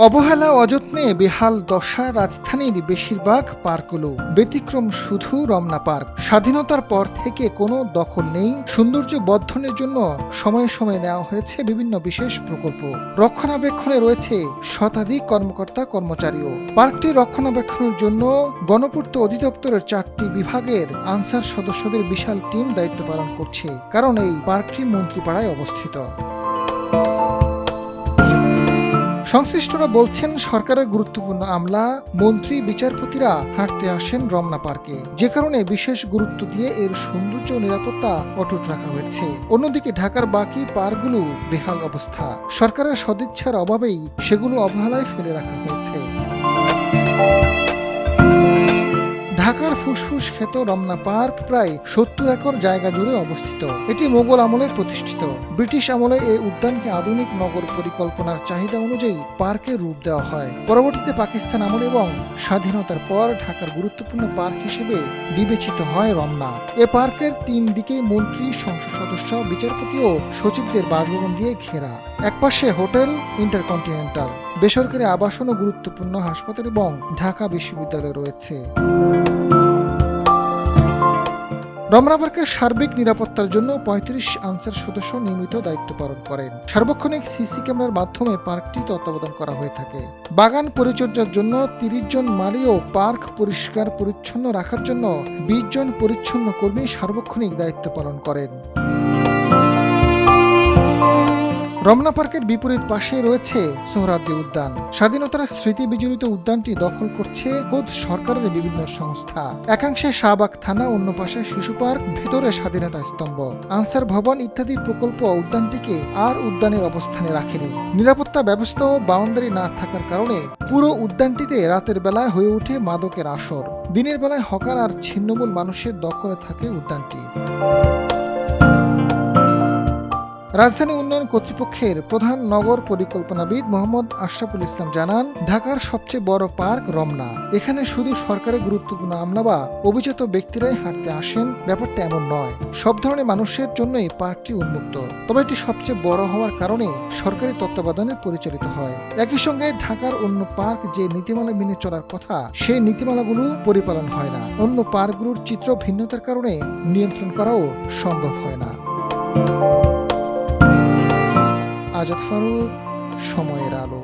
অবহেলা অযত্নে বেহাল দশা রাজধানীর বেশিরভাগ পার্কগুলো। ব্যতিক্রম শুধু রমনা পার্ক। স্বাধীনতার পর থেকে কোনো দখল নেই। সৌন্দর্য বর্ধনের জন্য সময়ে সময়ে নেওয়া হয়েছে বিভিন্ন বিশেষ প্রকল্প। রক্ষণাবেক্ষণে রয়েছে শতাধিক কর্মকর্তা কর্মচারীও। পার্কটি রক্ষণাবেক্ষণের জন্য গণপূর্ত অধিদপ্তরের 4টি বিভাগের আনসার সদস্যদের বিশাল টিম দায়িত্ব পালন করছে, কারণ এই পার্কটি মন্ত্রীপাড়ায় অবস্থিত। সংশ্লিষ্টরা বলছেন, সরকারের গুরুত্বপূর্ণ আমলা, মন্ত্রী, বিচারপতিরা হাঁটতে আসেন রমনা পার্কে, যে কারণে বিশেষ গুরুত্ব দিয়ে এর সৌন্দর্য ও নিরাপত্তা অটুট রাখা হয়েছে। অন্যদিকে ঢাকার বাকি পার্কগুলো বেহাল অবস্থা। সরকারের সদিচ্ছার অভাবেই সেগুলো অবহেলায় ফেলে রাখা হয়েছে। ঢাকার ফুসফুস খ্যাত রমনা পার্ক প্রায় 70 একর জায়গা জুড়ে অবস্থিত। এটি মোগল আমলে প্রতিষ্ঠিত। ব্রিটিশ আমলে এই উদ্যানকে আধুনিক নগর পরিকল্পনার চাহিদা অনুযায়ী পার্কের রূপ দেওয়া হয়। পরবর্তীতে পাকিস্তান আমলে এবং স্বাধীনতার পর ঢাকার গুরুত্বপূর্ণ পার্ক হিসেবে বিবেচিত হয় রমনা। এ পার্কের 3 দিকেই মন্ত্রী, সংসদ সদস্য, বিচারপতি ও সচিবদের বাসভবন দিয়ে ঘেরা। একপাশে হোটেল ইন্টারকন্টিনেন্টাল, বেসরকারি আবাসন ও গুরুত্বপূর্ণ হাসপাতাল এবং ঢাকা বিশ্ববিদ্যালয় রয়েছে। রমনা পার্কের সার্বিক নিরাপত্তার জন্য 35 আনসার সদস্য নিয়মিত দায়িত্ব পালন করেন। সার্বক্ষণিক সিসি ক্যামেরার মাধ্যমে পার্কটি তত্ত্বাবধান করা হয়ে থাকে। বাগান পরিচর্যার জন্য 30 জন মালি ও পার্ক পরিষ্কার পরিচ্ছন্ন রাখার জন্য 20 জন পরিচ্ছন্ন কর্মী সার্বক্ষণিক দায়িত্ব পালন করেন। রমনা পার্কের বিপরীত পাশে রয়েছে সোহরাওয়ার্দী উদ্যান। স্বাধীনতার স্মৃতি বিজড়িত উদ্যানটি দখল করছে খোদ সরকারের বিভিন্ন সংস্থা। একাংশে শাহবাগ থানা, অন্য পাশে শিশু পার্ক, ভেতরে স্বাধীনতা স্তম্ভ, আনসার ভবন ইত্যাদি প্রকল্প উদ্যানটিকে আর উদ্যানের অবস্থানে রাখেনি। নিরাপত্তা ব্যবস্থা ও বাউন্ডারি না থাকার কারণে পুরো উদ্যানটিতে রাতের বেলায় হয়ে ওঠে মাদকের আসর। দিনের বেলায় হকার আর ছিন্নমূল মানুষের দখলে থাকে উদ্যানটি। রাজধানী উন্নয়ন কর্তৃপক্ষের প্রধান নগর পরিকল্পনাবিদ মোহাম্মদ আশরাফুল ইসলাম জানান, ঢাকার সবচেয়ে বড় পার্ক রমনা। এখানে শুধু সরকারের গুরুত্বপূর্ণ আমলা বা অভিজাত ব্যক্তিরাই হাঁটতে আসেন, ব্যাপারটা এমন নয়। সব ধরনের মানুষের জন্যই পার্কটি উন্মুক্ত। তবে এটি সবচেয়ে বড় হওয়ার কারণে সরকারি তত্ত্বাবধানে পরিচালিত হয়। একই সঙ্গে ঢাকার অন্য পার্ক যে নীতিমালা মেনে চলার কথা, সেই নীতিমালাগুলো পরিপালন হয় না। অন্য পার্কগুলোর চিত্র ভিন্নতার কারণে নিয়ন্ত্রণ করাও সম্ভব হয় না। আজাদ ফারুক, সময়ের আলো।